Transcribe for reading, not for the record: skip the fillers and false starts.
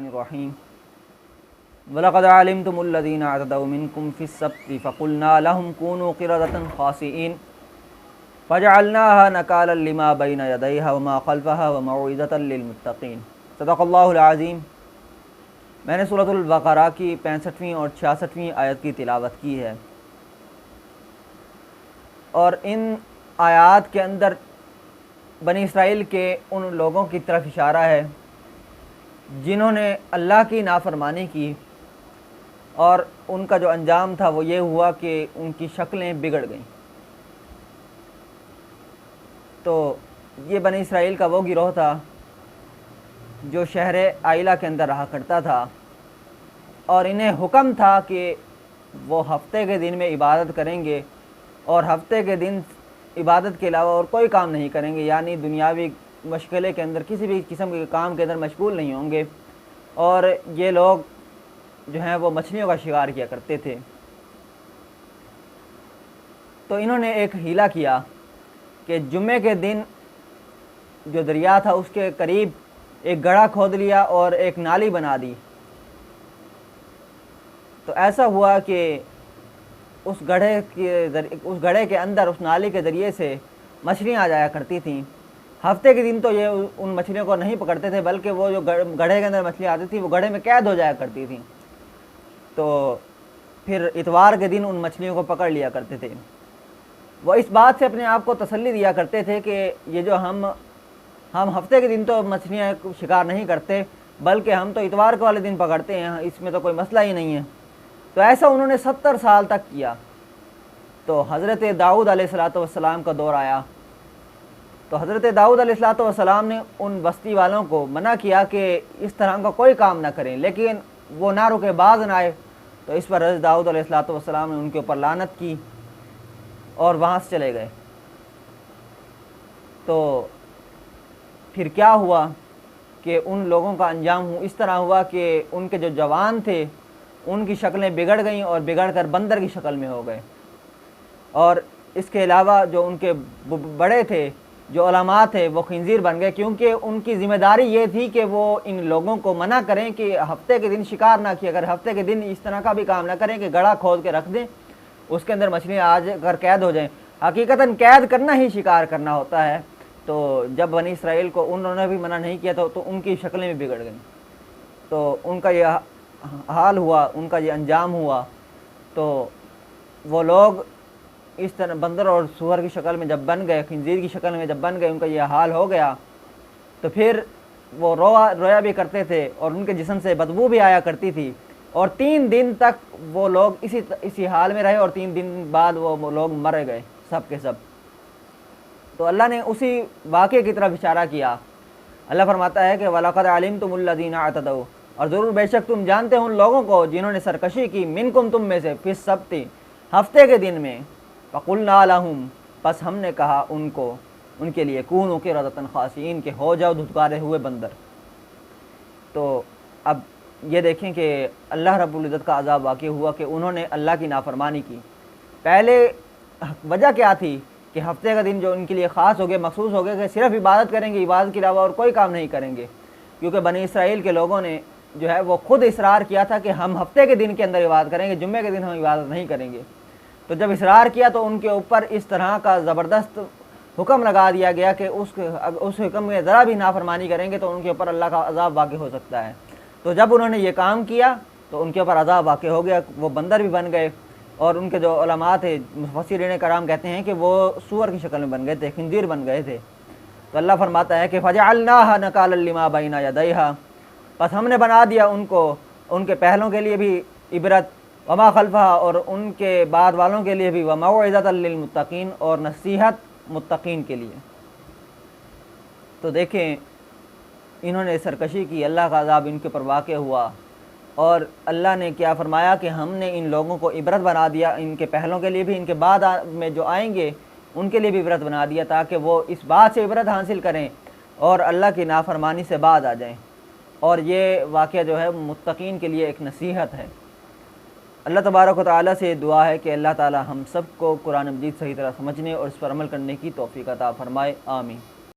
الرحیم وَلَقَدْ عَلِمْتُمُ الَّذِينَ اعْتَدَوْا مِنْكُمْ فِي السَّبْتِ فَقُلْنَا لَهُمْ كُونُوا قِرَدَةً خَاسِئِينَ فَجَعَلْنَاهَا نَكَالًا لِمَا بَيْنَ يَدَيْهَا وَمَا خَلْفَهَا وَمَوْعِظَةً لِلْمُتَّقِينَ صدق اللہ العظیم۔ میں نے سورۃ البقرہ کی 65ویں اور 66ویں آیت کی تلاوت کی ہے، اور ان آیات کے اندر بنی اسرائیل کے ان لوگوں کی طرف اشارہ ہے جنہوں نے اللہ کی نافرمانی کی، اور ان کا جو انجام تھا وہ یہ ہوا کہ ان کی شکلیں بگڑ گئیں۔ تو یہ بنی اسرائیل کا وہ گروہ تھا جو شہر آئلہ کے اندر رہا کرتا تھا، اور انہیں حکم تھا کہ وہ ہفتے کے دن میں عبادت کریں گے، اور ہفتے کے دن عبادت کے علاوہ اور کوئی کام نہیں کریں گے، یعنی دنیاوی مشغلے کے اندر کسی بھی قسم کے کام کے اندر مشغول نہیں ہوں گے۔ اور یہ لوگ جو ہیں وہ مچھلیوں کا شکار کیا کرتے تھے۔ تو انہوں نے ایک حیلہ کیا کہ جمعے کے دن جو دریا تھا اس کے قریب ایک گڑھا کھود لیا اور ایک نالی بنا دی۔ تو ایسا ہوا کہ اس گڑھے کے اندر اس نالی کے ذریعے سے مچھلیاں آ جایا کرتی تھیں۔ ہفتے کے دن تو یہ ان مچھلیوں کو نہیں پکڑتے تھے، بلکہ وہ جو گڑھے کے اندر مچھلیاں آتی تھیں وہ گڑھے میں قید ہو جایا کرتی تھیں، تو پھر اتوار کے دن ان مچھلیوں کو پکڑ لیا کرتے تھے۔ وہ اس بات سے اپنے آپ کو تسلی دیا کرتے تھے کہ یہ جو ہم ہفتے کے دن تو مچھلیاں شکار نہیں کرتے، بلکہ ہم تو اتوار کے والے دن پکڑتے ہیں، اس میں تو کوئی مسئلہ ہی نہیں ہے۔ تو ایسا انہوں نے 70 سال تک کیا۔ تو حضرت داؤد علیہ السلام کا دور آیا، تو حضرت داؤد علیہ السلام نے ان بستی والوں کو منع کیا کہ اس طرح کا کوئی کام نہ کریں، لیکن وہ نہ رکے، باز نہ آئے۔ تو اس پر حضرت داؤد علیہ السلام نے ان کے اوپر لعنت کی اور وہاں سے چلے گئے۔ تو پھر کیا ہوا کہ ان لوگوں کا انجام اس طرح ہوا کہ ان کے جو جوان تھے ان کی شکلیں بگڑ گئیں، اور بگڑ کر بندر کی شکل میں ہو گئے۔ اور اس کے علاوہ جو ان کے بڑے تھے، جو علماء تھے، وہ خنزیر بن گئے، کیونکہ ان کی ذمہ داری یہ تھی کہ وہ ان لوگوں کو منع کریں کہ ہفتے کے دن شکار نہ کیا، اگر ہفتے کے دن اس طرح کا بھی کام نہ کریں کہ گڑھا کھود کے رکھ دیں، اس کے اندر مچھلیاں آ کر قید ہو جائیں۔ حقیقتاً قید کرنا ہی شکار کرنا ہوتا ہے۔ تو جب بنی اسرائیل کو انہوں نے بھی منع نہیں کیا تو ان کی شکلیں بھی بگڑ گئیں، تو ان کا یہ حال ہوا، ان کا یہ انجام ہوا۔ تو وہ لوگ اس طرح بندر اور سور کی شکل میں جب بن گئے، خنزیر کی شکل میں جب بن گئے، ان کا یہ حال ہو گیا، تو پھر وہ رویا بھی کرتے تھے، اور ان کے جسم سے بدبو بھی آیا کرتی تھی، اور 3 دن تک وہ لوگ اسی حال میں رہے، اور 3 دن بعد وہ لوگ مر گئے سب کے سب۔ تو اللہ نے اسی واقعے کی طرف اشارہ کیا۔ اللہ فرماتا ہے کہ وَلَقَدْ عَلِمْتُمُ الَّذِينَ اعْتَدَوْا، اور ضرور بے شک تم جانتے ہو ان لوگوں کو جنہوں نے سرکشی کی، منکم تم میں سے، فی السبت ہفتے کے دن میں، فَقُلْنَا لَهُمْ پس ہم نے کہا ان کو، ان کے لیے، کونوا قردۃ خاسئین کہ ہو جاؤ دھتکارے ہوئے بندر۔ تو اب یہ دیکھیں کہ اللہ رب العزت کا عذاب واقع ہوا کہ انہوں نے اللہ کی نافرمانی کی۔ پہلے وجہ کیا تھی کہ ہفتے کا دن جو ان کے لیے خاص ہو گئے، مخصوص ہو گئے کہ صرف عبادت کریں گے، عبادت کے علاوہ اور کوئی کام نہیں کریں گے، کیونکہ بنی اسرائیل کے لوگوں نے جو ہے وہ خود اصرار کیا تھا کہ ہم ہفتے کے دن کے اندر عبادت کریں گے، جمعے کے دن ہم عبادت نہیں کریں گے۔ تو جب اصرار کیا تو ان کے اوپر اس طرح کا زبردست حکم لگا دیا گیا کہ اس حکم میں ذرا بھی نافرمانی کریں گے تو ان کے اوپر اللہ کا عذاب واقع ہو سکتا ہے۔ تو جب انہوں نے یہ کام کیا تو ان کے اوپر عذاب واقع ہو گیا، وہ بندر بھی بن گئے، اور ان کے جو علماء تھے، مفسرین کرام کہتے ہیں کہ وہ سور کی شکل میں بن گئے تھے، خنزیر بن گئے تھے۔ تو اللہ فرماتا ہے کہ فَجَعَلْنَاهَا نَكَالًا لِمَا بَيْنَ يَدَيْهَا پس ہم نے بنا دیا ان کو، ان کے پہلوں کے لیے بھی عبرت، وما خلفها اور ان کے بعد والوں کے لیے بھی، وموعظۃ للمتقین اور نصیحت متقین کے لیے۔ تو دیکھیں انہوں نے سرکشی کی، اللہ کا عذاب ان کے پر واقع ہوا، اور اللہ نے کیا فرمایا کہ ہم نے ان لوگوں کو عبرت بنا دیا، ان کے پہلوں کے لیے بھی، ان کے بعد میں جو آئیں گے ان کے لیے بھی عبرت بنا دیا، تاکہ وہ اس بات سے عبرت حاصل کریں اور اللہ کی نافرمانی سے باز آ جائیں۔ اور یہ واقعہ جو ہے متقین کے لیے ایک نصیحت ہے۔ اللہ تبارک و تعالیٰ سے دعا ہے کہ اللہ تعالیٰ ہم سب کو قرآن مجید صحیح طرح سمجھنے اور اس پر عمل کرنے کی توفیق عطا فرمائے، آمین۔